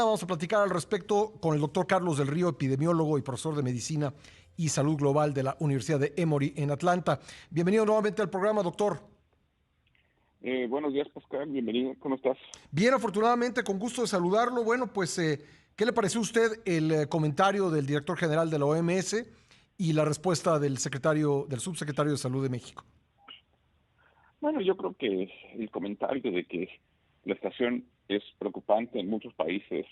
Vamos a platicar al respecto con el doctor Carlos del Río, epidemiólogo y profesor de Medicina y Salud Global de la Universidad de Emory en Atlanta. Bienvenido nuevamente al programa, doctor. Buenos días, Pascal. Bienvenido. ¿Cómo estás? Bien, afortunadamente, con gusto de saludarlo. Bueno, pues, ¿qué le pareció a usted el comentario del director general de la OMS y la respuesta del subsecretario de Salud de México? Bueno, yo creo que el comentario de que la situación es preocupante en muchos países,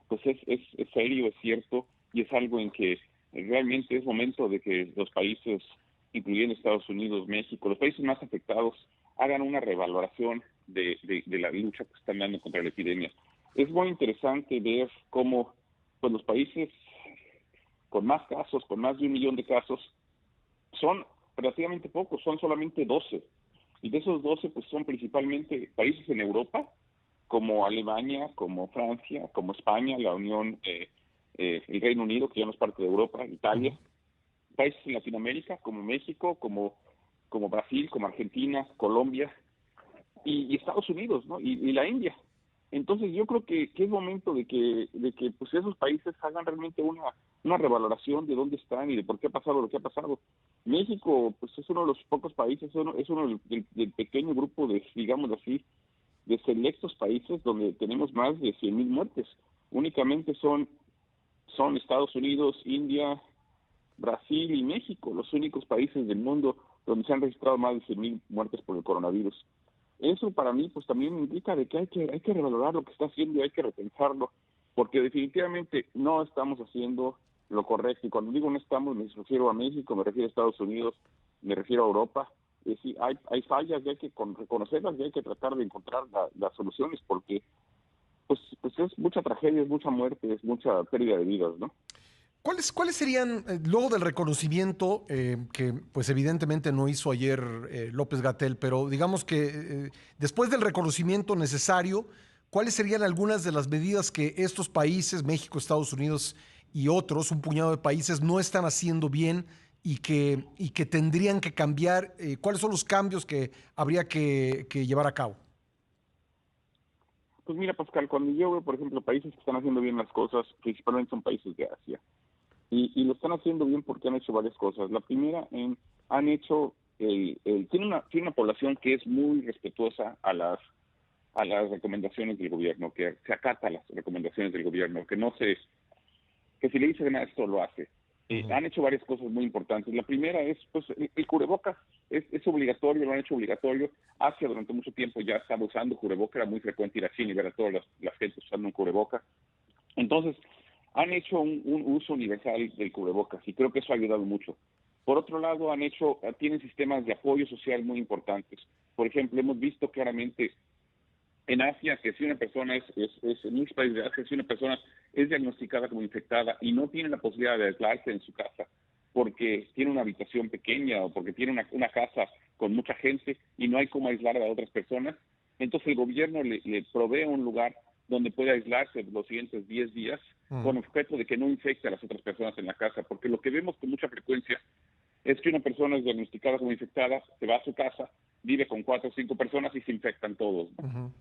pues es serio, es cierto, y es algo en que realmente es momento de que los países, incluyendo Estados Unidos, México, los países más afectados, hagan una revaloración de la lucha que están dando contra la epidemia. Es muy interesante ver cómo pues, los países con más casos, con más de 1 millón de casos, son relativamente pocos, son solamente 12. Y de esos 12, pues son principalmente países en Europa, como Alemania, como Francia, como España, la Unión, el Reino Unido, que ya no es parte de Europa, Italia, países en Latinoamérica, como México, como Brasil, como Argentina, Colombia, y Estados Unidos, ¿no? Y la India. Entonces yo creo que es momento de que pues esos países hagan realmente una revaloración de dónde están y de por qué ha pasado lo que ha pasado. México pues es uno de los pocos países, es uno del pequeño grupo de, digamos así, de selectos países donde tenemos más de 100,000 muertes. Únicamente son Estados Unidos, India, Brasil y México los únicos países del mundo donde se han registrado más de 100,000 muertes por el coronavirus. Eso para mí pues también indica de que hay que revalorar lo que está haciendo y hay que repensarlo, porque definitivamente no estamos haciendo lo correcto. Y cuando digo no estamos, me refiero a México, me refiero a Estados Unidos, me refiero a Europa. Es decir, hay fallas y hay que reconocerlas y hay que tratar de encontrar las soluciones, porque pues es mucha tragedia, es mucha muerte, es mucha pérdida de vidas, ¿no? ¿Cuáles serían, luego del reconocimiento, que pues evidentemente no hizo ayer López-Gatell, pero digamos que después del reconocimiento necesario, cuáles serían algunas de las medidas que estos países, México, Estados Unidos y otros, un puñado de países, no están haciendo bien y que tendrían que cambiar? ¿Cuáles son los cambios que habría que llevar a cabo? Pues mira, Pascal, cuando yo veo, por ejemplo, países que están haciendo bien las cosas, principalmente son países de Asia, y lo están haciendo bien porque han hecho varias cosas. La primera, han hecho, tiene una población que es muy respetuosa a las recomendaciones del gobierno, que se acata a las recomendaciones del gobierno, que si le dicen a esto lo hace. Ujú. Han hecho varias cosas muy importantes. La primera es, pues, el cubrebocas es obligatorio, lo han hecho obligatorio. Asia durante mucho tiempo ya estaba usando cubrebocas, era muy frecuente ir a China y ver a todas las gente usando un cubrebocas. Entonces, han hecho un uso universal del cubrebocas y creo que eso ha ayudado mucho. Por otro lado, tienen sistemas de apoyo social muy importantes. Por ejemplo, hemos visto claramente en Asia que si una persona en muchos países de Asia, si una persona es diagnosticada como infectada y no tiene la posibilidad de aislarse en su casa porque tiene una habitación pequeña o porque tiene una casa con mucha gente y no hay cómo aislar a otras personas, entonces el gobierno le provee un lugar donde puede aislarse los siguientes 10 días con Ujú. objeto de que no infecte a las otras personas en la casa, porque lo que vemos con mucha frecuencia es que una persona es diagnosticada como infectada, se va a su casa, vive con 4 o 5 personas y se infectan todos, ¿no? Ujú.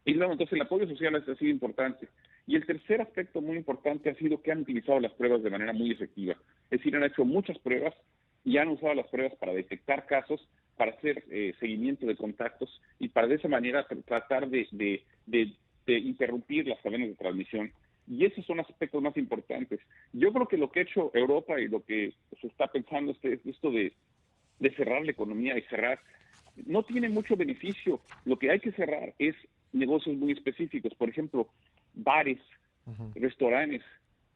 Y luego, entonces, el apoyo social ha sido importante. Y el tercer aspecto muy importante ha sido que han utilizado las pruebas de manera muy efectiva. Es decir, han hecho muchas pruebas y han usado las pruebas para detectar casos, para hacer seguimiento de contactos y para de esa manera tratar de interrumpir las cadenas de transmisión. Y esos son aspectos más importantes. Yo creo que lo que ha hecho Europa y lo que se está pensando es esto de cerrar la economía y cerrar, no tiene mucho beneficio. Lo que hay que cerrar es negocios muy específicos, por ejemplo, bares, Ujú. restaurantes.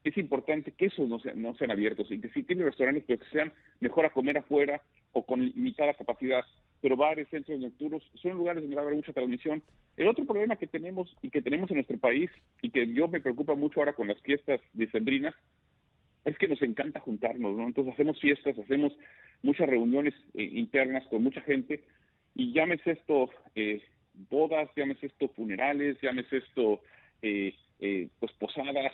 Es importante que esos no sean abiertos y que si tienen restaurantes, pues que sean mejor a comer afuera o con limitada capacidad. Pero bares, centros nocturnos, son lugares donde va a haber mucha transmisión. El otro problema que tenemos en nuestro país y que yo me preocupa mucho ahora con las fiestas decembrinas es que nos encanta juntarnos, ¿no? Entonces hacemos fiestas, hacemos muchas reuniones internas con mucha gente y llámese esto bodas, llámese esto funerales, llámese esto pues posadas,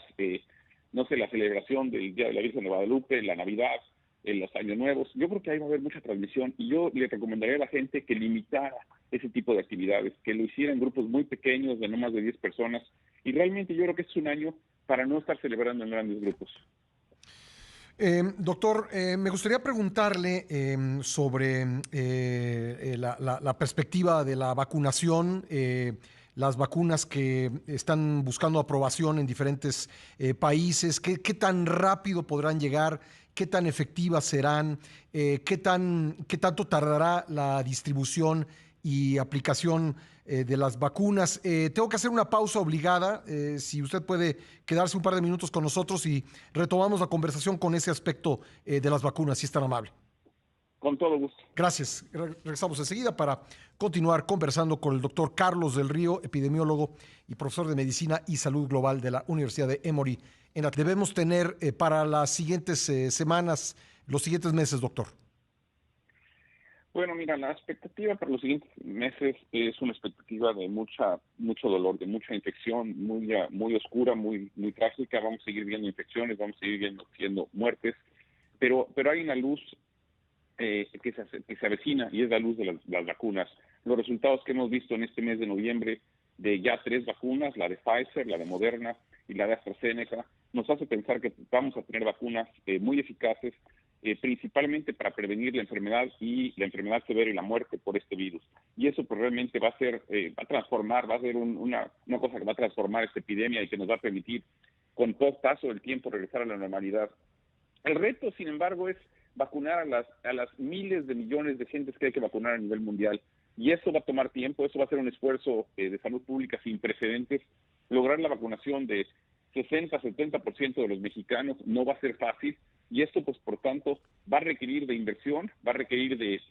no sé, la celebración del Día de la Virgen de Guadalupe, la Navidad, los Años Nuevos. Yo creo que ahí va a haber mucha transmisión y yo le recomendaría a la gente que limitara ese tipo de actividades, que lo hiciera en grupos muy pequeños de no más de 10 personas. Y realmente yo creo que es un año para no estar celebrando en grandes grupos. Doctor, me gustaría preguntarle sobre la perspectiva de la vacunación, las vacunas que están buscando aprobación en diferentes países, qué tan rápido podrán llegar, qué tan efectivas serán, qué tanto tardará la distribución y aplicación de las vacunas. Tengo que hacer una pausa obligada. Si usted puede quedarse un par de minutos con nosotros y retomamos la conversación con ese aspecto de las vacunas, si es tan amable. Con todo gusto. Gracias. Regresamos enseguida para continuar conversando con el doctor Carlos del Río, epidemiólogo y profesor de Medicina y Salud Global de la Universidad de Emory. Debemos tener para las siguientes semanas, los siguientes meses, doctor. Bueno, mira, la expectativa para los siguientes meses es una expectativa de mucho dolor, de mucha infección, muy oscura, muy trágica. Vamos a seguir viendo infecciones, vamos a seguir viendo muertes, pero hay una luz que se avecina, y es la luz de las vacunas. Los resultados que hemos visto en este mes de noviembre de ya 3 vacunas, la de Pfizer, la de Moderna y la de AstraZeneca, nos hace pensar que vamos a tener vacunas muy eficaces, principalmente para prevenir la enfermedad y la enfermedad severa y la muerte por este virus. Y eso pues realmente va a ser, va a transformar, va a ser una cosa que va a transformar esta epidemia y que nos va a permitir con todo paso del tiempo regresar a la normalidad. El reto, sin embargo, es vacunar a las miles de millones de gentes que hay que vacunar a nivel mundial. Y eso va a tomar tiempo, eso va a ser un esfuerzo de salud pública sin precedentes. Lograr la vacunación de 60-70% de los mexicanos no va a ser fácil, y esto pues por tanto va a requerir de inversión, va a requerir de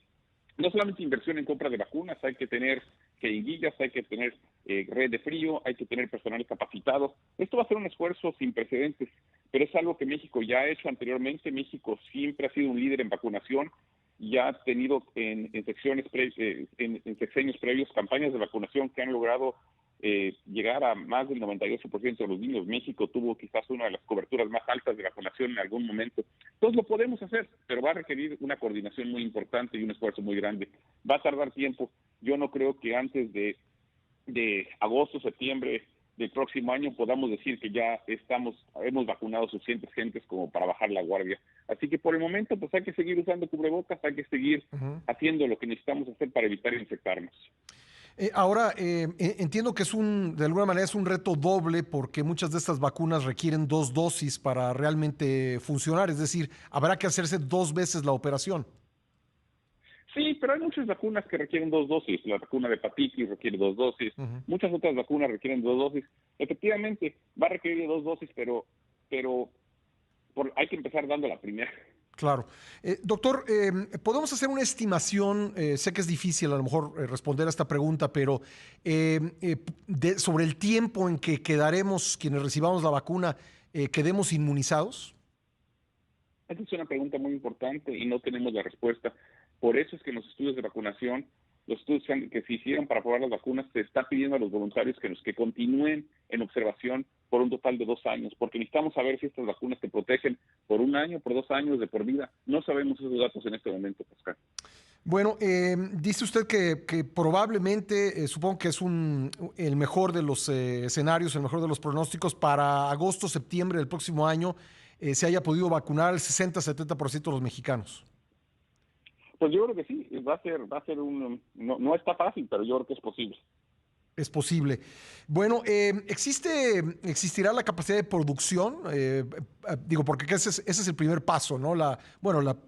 no solamente inversión en compra de vacunas, hay que tener jeringuillas, hay que tener red de frío, hay que tener personal capacitado. Esto va a ser un esfuerzo sin precedentes, pero es algo que México ya ha hecho anteriormente. México siempre ha sido un líder en vacunación y ha tenido en sexenios previos campañas de vacunación que han logrado llegar a más del 98% de los niños. México tuvo quizás una de las coberturas más altas de vacunación en algún momento. Entonces lo podemos hacer, pero va a requerir una coordinación muy importante y un esfuerzo muy grande. Va a tardar tiempo. Yo no creo que antes de agosto, septiembre del próximo año podamos decir que ya hemos vacunado suficientes gentes como para bajar la guardia. Así que por el momento pues hay que seguir usando cubrebocas, hay que seguir haciendo lo que necesitamos hacer para evitar infectarnos. Ahora, entiendo que de alguna manera es un reto doble, porque muchas de estas vacunas requieren 2 dosis para realmente funcionar, es decir, habrá que hacerse 2 veces la operación. Sí, pero hay muchas vacunas que requieren 2 dosis. La vacuna de hepatitis requiere 2 dosis. Muchas otras vacunas requieren 2 dosis. Efectivamente, va a requerir 2 dosis, pero hay que empezar dando la primera. Claro. Doctor, ¿podemos hacer una estimación? Sé que es difícil a lo mejor responder a esta pregunta, pero sobre el tiempo en que quedaremos, quienes recibamos la vacuna, quedemos inmunizados. Esa es una pregunta muy importante y no tenemos la respuesta. Por eso es que en los estudios de vacunación, los estudios que se hicieron para probar las vacunas, se está pidiendo a los voluntarios que continúen en observación por un total de 2 años, porque necesitamos saber si estas vacunas te protegen por 1 año, por 2 años, de por vida. No sabemos esos datos en este momento, Pascal. Bueno, dice usted que probablemente, supongo que es el mejor de los escenarios, el mejor de los pronósticos, para agosto, septiembre del próximo año se haya podido vacunar el 60-70% de los mexicanos. Pues yo creo que sí, va a ser no está fácil, pero yo creo que es posible. Es posible. Bueno, ¿existirá la capacidad de producción? Digo, porque ese es el primer paso, ¿no?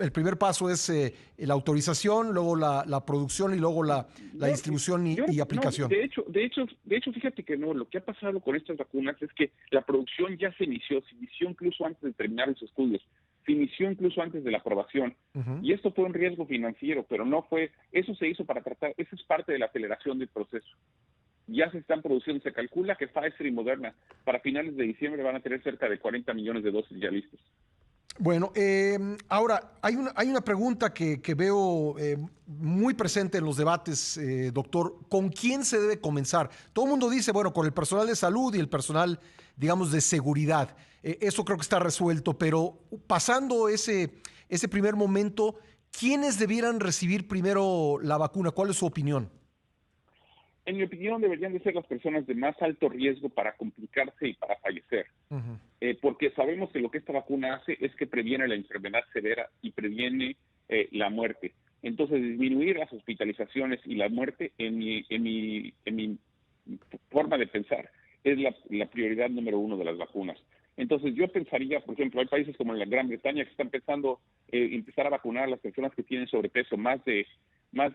El primer paso es la autorización, luego la producción y luego la distribución y aplicación. No, de hecho, fíjate que no. Lo que ha pasado con estas vacunas es que la producción ya se inició incluso antes de terminar los estudios. Se inició incluso antes de la aprobación. Y esto fue un riesgo financiero, pero no fue, eso se hizo para tratar, eso es parte de la aceleración del proceso. Ya se están produciendo, se calcula que Pfizer y Moderna para finales de diciembre van a tener cerca de 40 millones de dosis ya listas. Bueno, ahora hay una pregunta que veo muy presente en los debates, doctor. ¿Con quién se debe comenzar? Todo el mundo dice, bueno, con el personal de salud y el personal, digamos, de seguridad. Eso creo que está resuelto, pero pasando ese primer momento, ¿quiénes debieran recibir primero la vacuna? ¿Cuál es su opinión? en mi opinión, deberían de ser las personas de más alto riesgo para complicarse y para fallecer. Ujú. Porque sabemos que lo que esta vacuna hace es que previene la enfermedad severa y previene la muerte. Entonces, disminuir las hospitalizaciones y la muerte, en mi forma de pensar, es la prioridad número uno de las vacunas. Entonces, yo pensaría, por ejemplo, hay países como en la Gran Bretaña que están pensando empezar a vacunar a las personas que tienen sobrepeso, más de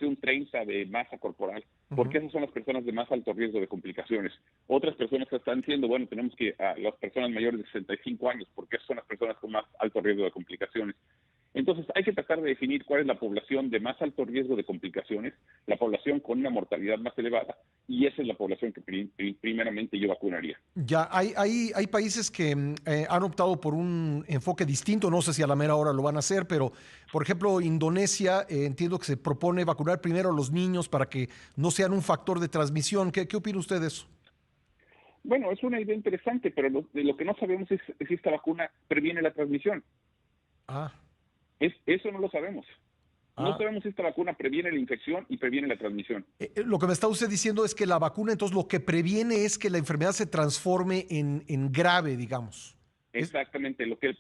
un 30 de masa corporal, porque esas son las personas de más alto riesgo de complicaciones. Otras personas que están diciendo, bueno, tenemos que a las personas mayores de 65 años, porque esas son las personas con más alto riesgo de complicaciones. Entonces, hay que tratar de definir cuál es la población de más alto riesgo de complicaciones, la población con una mortalidad más elevada, y esa es la población que primeramente yo vacunaría. Ya, hay países que han optado por un enfoque distinto, no sé si a la mera hora lo van a hacer, pero por ejemplo, Indonesia, entiendo que se propone vacunar primero a los niños para que no sean un factor de transmisión. ¿Qué opina usted de eso? Bueno, es una idea interesante, pero de lo que no sabemos es si esta vacuna previene la transmisión. Ah, Eso no lo sabemos. No ah. sabemos si esta vacuna previene la infección y previene la transmisión. Lo que me está usted diciendo es que la vacuna, entonces, lo que previene es que la enfermedad se transforme en grave, digamos. Es, Exactamente. Lo que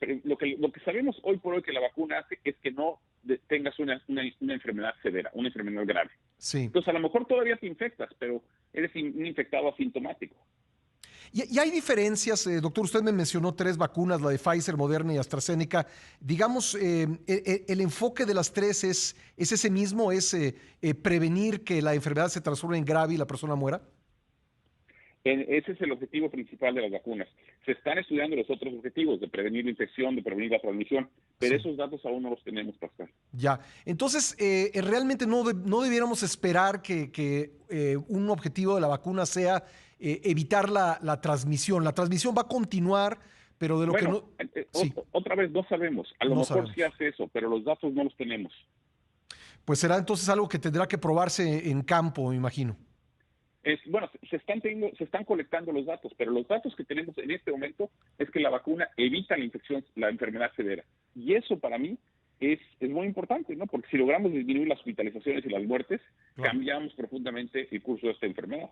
sabemos hoy por hoy que la vacuna hace es que no tengas una enfermedad severa, una enfermedad grave. sí. Entonces, a lo mejor todavía te infectas, pero eres un infectado asintomático. Y hay diferencias, doctor, usted me mencionó tres vacunas, la de Pfizer, Moderna y AstraZeneca. Digamos, el enfoque de las tres es ese mismo, es prevenir que la enfermedad se transforme en grave y la persona muera. Ese es el objetivo principal de las vacunas. Se están estudiando los otros objetivos de prevenir la infección, de prevenir la transmisión, pero Sí. esos datos aún no los tenemos, Pascal. Ya. Entonces, realmente no debiéramos esperar que un objetivo de la vacuna sea evitar la transmisión. La transmisión va a continuar, pero de lo que Bueno, no. Sí, otra vez no sabemos. A lo no mejor sí sabemos. hace eso, pero los datos no los tenemos. Pues será entonces algo que tendrá que probarse en campo, me imagino. Bueno, se están colectando los datos, pero los datos que tenemos en este momento es que la vacuna evita la infección, la enfermedad severa. Y eso para mí es muy importante, ¿no? Porque si logramos disminuir las hospitalizaciones y las muertes, Claro. cambiamos profundamente el curso de esta enfermedad.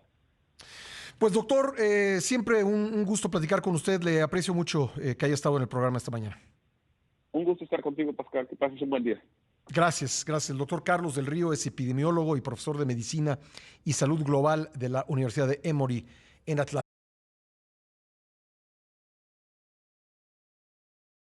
Pues doctor, siempre un gusto platicar con usted. Le aprecio mucho que haya estado en el programa esta mañana. Un gusto estar contigo, Pascal. Que pases un buen día. Gracias, gracias. El doctor Carlos del Río es epidemiólogo y profesor de medicina y salud global de la Universidad de Emory en Atlanta.